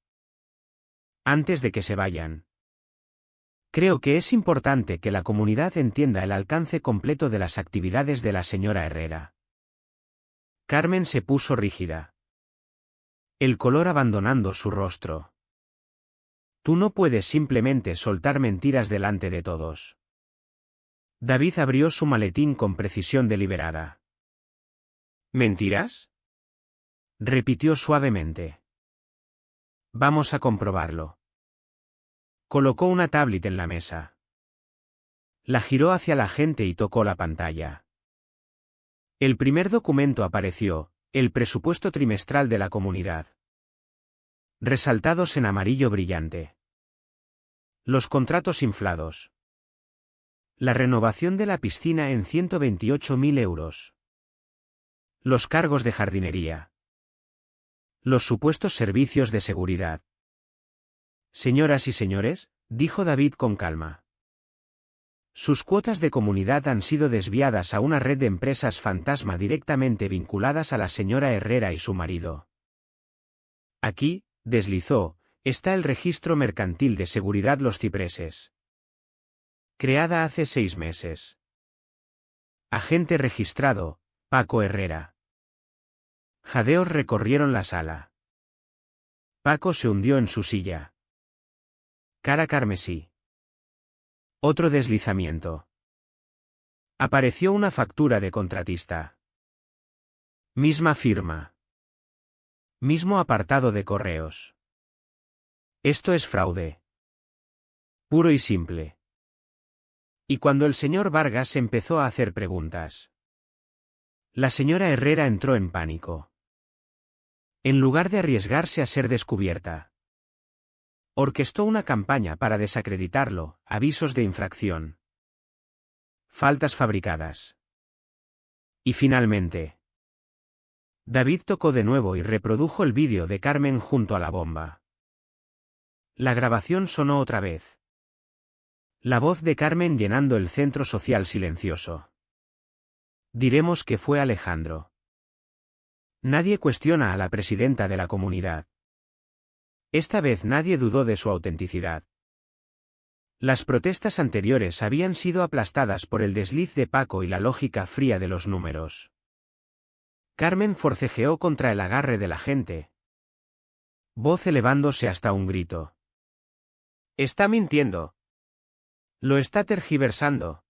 Antes de que se vayan. Creo que es importante que la comunidad entienda el alcance completo de las actividades de la señora Herrera. Carmen se puso rígida. El color abandonando su rostro. Tú no puedes simplemente soltar mentiras delante de todos. David abrió su maletín con precisión deliberada. ¿Mentiras? Repitió suavemente. Vamos a comprobarlo. Colocó una tablet en la mesa. La giró hacia la gente y tocó la pantalla. El primer documento apareció, el presupuesto trimestral de la comunidad. Resaltados en amarillo brillante. Los contratos inflados. La renovación de la piscina en 128.000 euros. Los cargos de jardinería. Los supuestos servicios de seguridad. Señoras y señores, dijo David con calma. Sus cuotas de comunidad han sido desviadas a una red de empresas fantasma directamente vinculadas a la señora Herrera y su marido. Aquí, deslizó, está el registro mercantil de seguridad Los Cipreses. Creada hace 6 meses. Agente registrado, Paco Herrera. Jadeos recorrieron la sala. Paco se hundió en su silla. Cara carmesí. Otro deslizamiento. Apareció una factura de contratista. Misma firma. Mismo apartado de correos. Esto es fraude. Puro y simple. Y cuando el señor Vargas empezó a hacer preguntas, la señora Herrera entró en pánico. En lugar de arriesgarse a ser descubierta, orquestó una campaña para desacreditarlo, avisos de infracción. Faltas fabricadas. Y finalmente, David tocó de nuevo y reprodujo el vídeo de Carmen junto a la bomba. La grabación sonó otra vez. La voz de Carmen llenando el centro social silencioso. Diremos que fue Alejandro. Nadie cuestiona a la presidenta de la comunidad. Esta vez nadie dudó de su autenticidad. Las protestas anteriores habían sido aplastadas por el desliz de Paco y la lógica fría de los números. Carmen forcejeó contra el agarre de la gente, voz elevándose hasta un grito. Está mintiendo. Lo está tergiversando.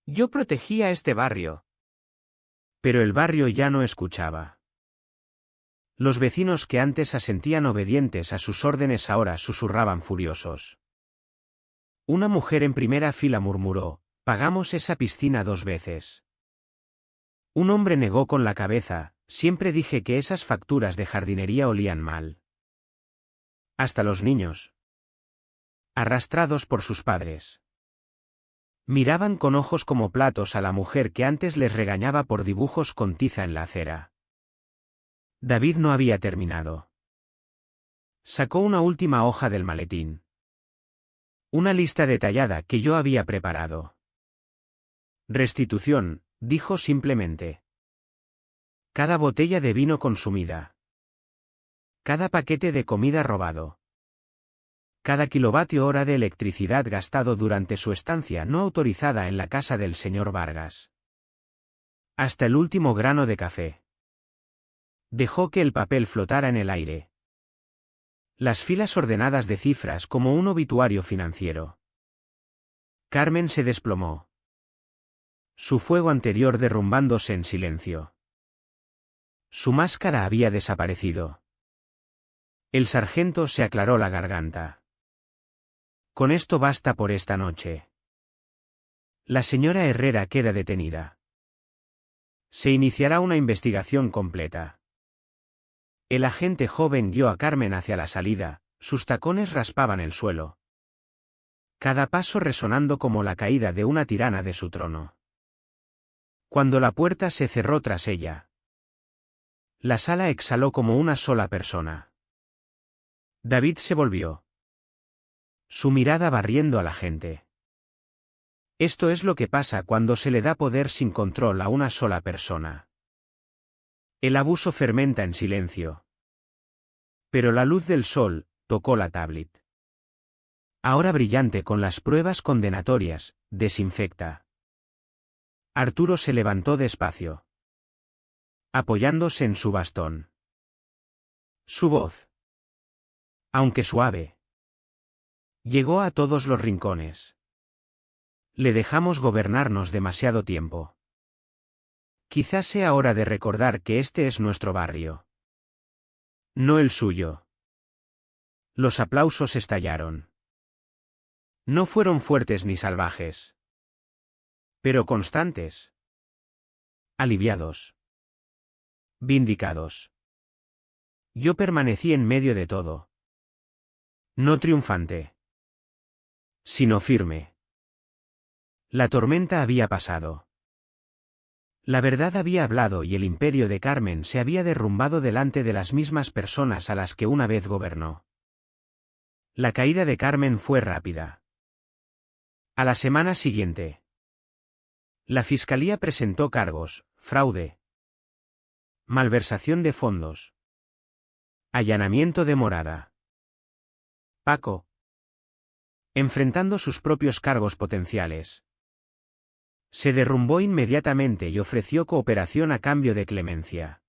Yo protegía este barrio. Pero el barrio ya no escuchaba. Los vecinos que antes asentían obedientes a sus órdenes ahora susurraban furiosos. Una mujer en primera fila murmuró: «Pagamos esa piscina 2 veces». Un hombre negó con la cabeza: «Siempre dije que esas facturas de jardinería olían mal». Hasta los niños, arrastrados por sus padres, miraban con ojos como platos a la mujer que antes les regañaba por dibujos con tiza en la acera. David no había terminado. Sacó una última hoja del maletín. Una lista detallada que yo había preparado. «Restitución», dijo simplemente. Cada botella de vino consumida. Cada paquete de comida robado. Cada kilovatio hora de electricidad gastado durante su estancia no autorizada en la casa del señor Vargas. Hasta el último grano de café. Dejó que el papel flotara en el aire. Las filas ordenadas de cifras como un obituario financiero. Carmen se desplomó. Su fuego anterior derrumbándose en silencio. Su máscara había desaparecido. El sargento se aclaró la garganta. «Con esto basta por esta noche. La señora Herrera queda detenida. Se iniciará una investigación completa». El agente joven guió a Carmen hacia la salida, sus tacones raspaban el suelo. Cada paso resonando como la caída de una tirana de su trono. Cuando la puerta se cerró tras ella, la sala exhaló como una sola persona. David se volvió. Su mirada barriendo a la gente. Esto es lo que pasa cuando se le da poder sin control a una sola persona. El abuso fermenta en silencio. Pero la luz del sol tocó la tablet. Ahora brillante con las pruebas condenatorias, desinfecta. Arturo se levantó despacio, apoyándose en su bastón. Su voz, aunque suave, llegó a todos los rincones. Le dejamos gobernarnos demasiado tiempo. Quizás sea hora de recordar que este es nuestro barrio. No el suyo. Los aplausos estallaron. No fueron fuertes ni salvajes, pero constantes. Aliviados. Vindicados. Yo permanecí en medio de todo. No triunfante, sino firme. La tormenta había pasado. La verdad había hablado y el imperio de Carmen se había derrumbado delante de las mismas personas a las que una vez gobernó. La caída de Carmen fue rápida. A la semana siguiente, la fiscalía presentó cargos: fraude, malversación de fondos, allanamiento de morada. Paco, enfrentando sus propios cargos potenciales, se derrumbó inmediatamente y ofreció cooperación a cambio de clemencia.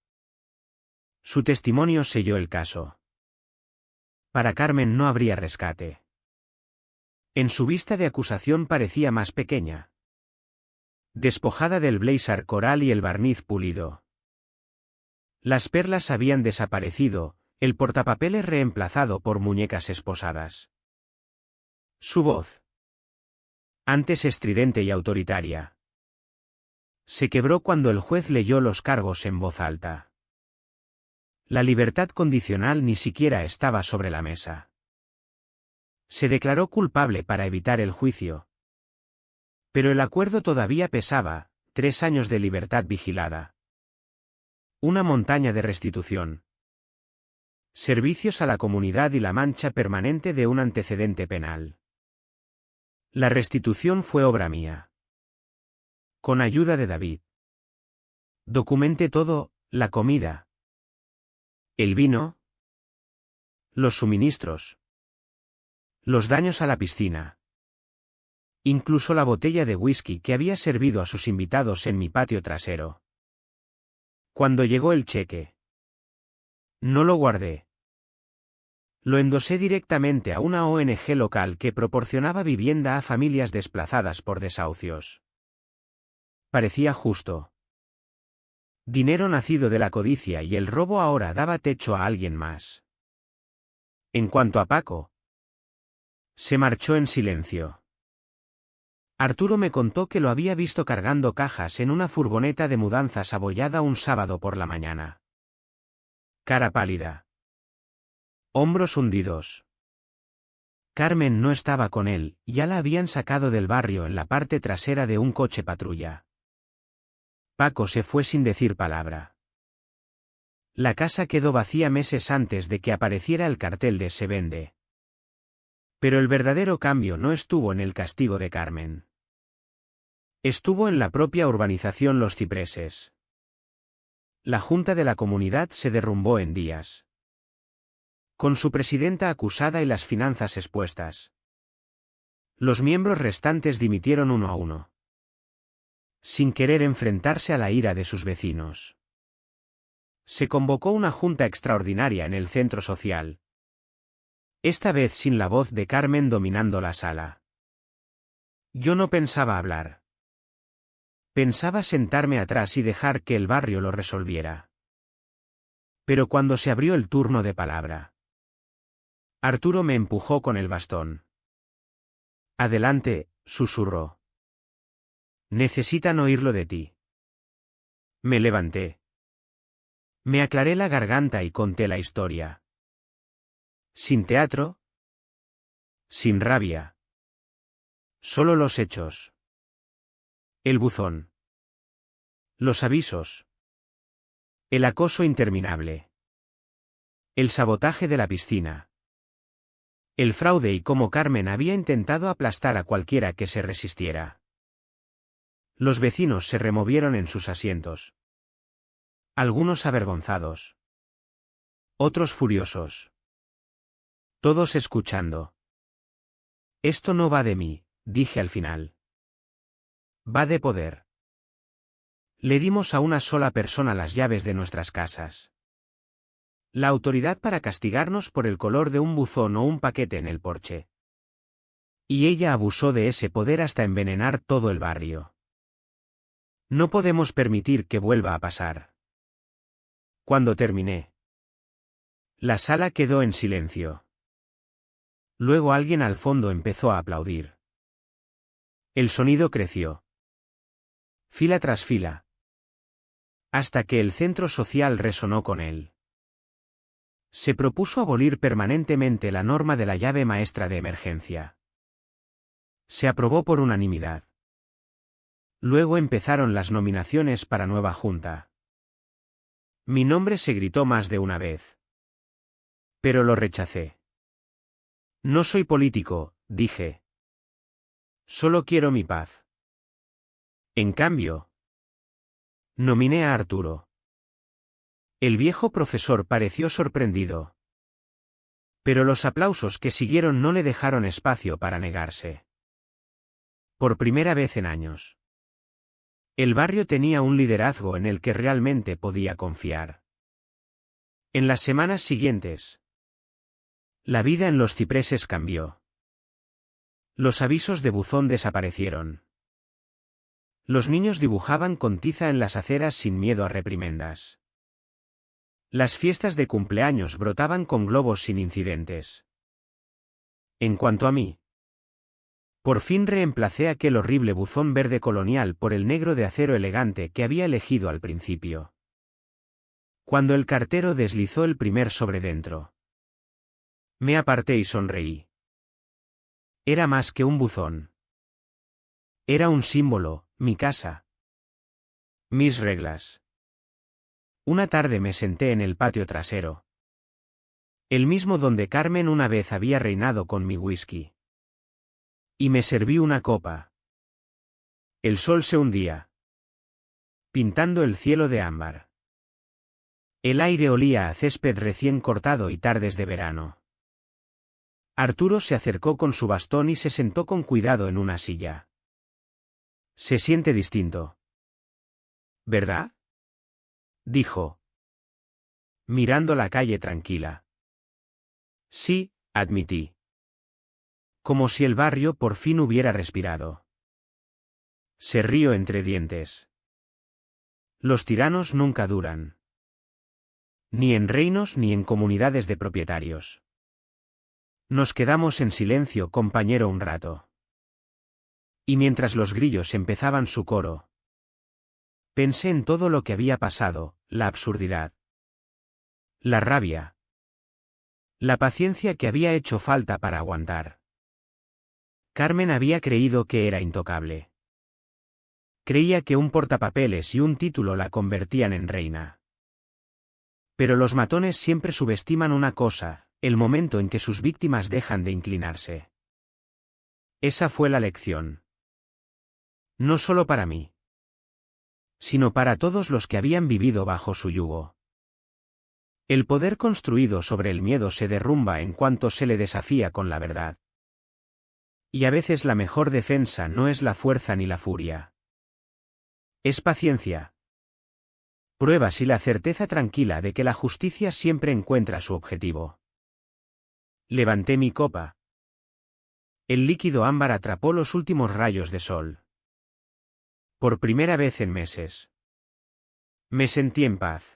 Su testimonio selló el caso. Para Carmen no habría rescate. En su vista de acusación parecía más pequeña, despojada del blazer coral y el barniz pulido. Las perlas habían desaparecido, el portapapeles reemplazado por muñecas esposadas. Su voz, antes estridente y autoritaria, se quebró cuando el juez leyó los cargos en voz alta. La libertad condicional ni siquiera estaba sobre la mesa. Se declaró culpable para evitar el juicio. Pero el acuerdo todavía pesaba: 3 años de libertad vigilada. Una montaña de restitución. Servicios a la comunidad y la mancha permanente de un antecedente penal. La restitución fue obra mía. Con ayuda de David. Documenté todo: la comida, el vino, los suministros, los daños a la piscina. Incluso la botella de whisky que había servido a sus invitados en mi patio trasero. Cuando llegó el cheque, no lo guardé. Lo endosé directamente a una ONG local que proporcionaba vivienda a familias desplazadas por desahucios. Parecía justo. Dinero nacido de la codicia y el robo ahora daba techo a alguien más. En cuanto a Paco, se marchó en silencio. Arturo me contó que lo había visto cargando cajas en una furgoneta de mudanzas abollada un sábado por la mañana. Cara pálida. Hombros hundidos. Carmen no estaba con él, ya la habían sacado del barrio en la parte trasera de un coche patrulla. Paco se fue sin decir palabra. La casa quedó vacía meses antes de que apareciera el cartel de Se vende. Pero el verdadero cambio no estuvo en el castigo de Carmen. Estuvo en la propia urbanización Los Cipreses. La junta de la comunidad se derrumbó en días. Con su presidenta acusada y las finanzas expuestas. Los miembros restantes dimitieron uno a uno. Sin querer enfrentarse a la ira de sus vecinos. Se convocó una junta extraordinaria en el centro social. Esta vez sin la voz de Carmen dominando la sala. Yo no pensaba hablar. Pensaba sentarme atrás y dejar que el barrio lo resolviera. Pero cuando se abrió el turno de palabra, Arturo me empujó con el bastón. Adelante, susurró. Necesitan oírlo de ti. Me levanté. Me aclaré la garganta y conté la historia. Sin teatro. Sin rabia. Solo los hechos. El buzón. Los avisos. El acoso interminable. El sabotaje de la piscina. El fraude y cómo Carmen había intentado aplastar a cualquiera que se resistiera. Los vecinos se removieron en sus asientos. Algunos avergonzados. Otros furiosos. Todos escuchando. Esto no va de mí, dije al final. Va de poder. Le dimos a una sola persona las llaves de nuestras casas. La autoridad para castigarnos por el color de un buzón o un paquete en el porche. Y ella abusó de ese poder hasta envenenar todo el barrio. No podemos permitir que vuelva a pasar. Cuando terminé, la sala quedó en silencio. Luego alguien al fondo empezó a aplaudir. El sonido creció. Fila tras fila. Hasta que el centro social resonó con él. Se propuso abolir permanentemente la norma de la llave maestra de emergencia. Se aprobó por unanimidad. Luego empezaron las nominaciones para nueva junta. Mi nombre se gritó más de una vez. Pero lo rechacé. No soy político, dije. Solo quiero mi paz. En cambio, nominé a Arturo. El viejo profesor pareció sorprendido. Pero los aplausos que siguieron no le dejaron espacio para negarse. Por primera vez en años. El barrio tenía un liderazgo en el que realmente podía confiar. En las semanas siguientes, la vida en Los Cipreses cambió. Los avisos de buzón desaparecieron. Los niños dibujaban con tiza en las aceras sin miedo a reprimendas. Las fiestas de cumpleaños brotaban con globos sin incidentes. En cuanto a mí, por fin reemplacé aquel horrible buzón verde colonial por el negro de acero elegante que había elegido al principio. Cuando el cartero deslizó el primer sobre dentro, me aparté y sonreí. Era más que un buzón. Era un símbolo, mi casa. Mis reglas. Una tarde me senté en el patio trasero. El mismo donde Carmen una vez había reinado con mi whisky. Y me serví una copa. El sol se hundía, pintando el cielo de ámbar. El aire olía a césped recién cortado y tardes de verano. Arturo se acercó con su bastón y se sentó con cuidado en una silla. Se siente distinto. ¿Verdad? Dijo, mirando la calle tranquila. Sí, admití. Como si el barrio por fin hubiera respirado. Se rió entre dientes. Los tiranos nunca duran. Ni en reinos ni en comunidades de propietarios. Nos quedamos en silencio, compañero, un rato. Y mientras los grillos empezaban su coro, pensé en todo lo que había pasado, la absurdidad, la rabia, la paciencia que había hecho falta para aguantar. Carmen había creído que era intocable. Creía que un portapapeles y un título la convertían en reina. Pero los matones siempre subestiman una cosa: el momento en que sus víctimas dejan de inclinarse. Esa fue la lección. No solo para mí, sino para todos los que habían vivido bajo su yugo. El poder construido sobre el miedo se derrumba en cuanto se le desafía con la verdad. Y a veces la mejor defensa no es la fuerza ni la furia. Es paciencia. Pruebas y la certeza tranquila de que la justicia siempre encuentra su objetivo. Levanté mi copa. El líquido ámbar atrapó los últimos rayos de sol. Por primera vez en meses. Me sentí en paz.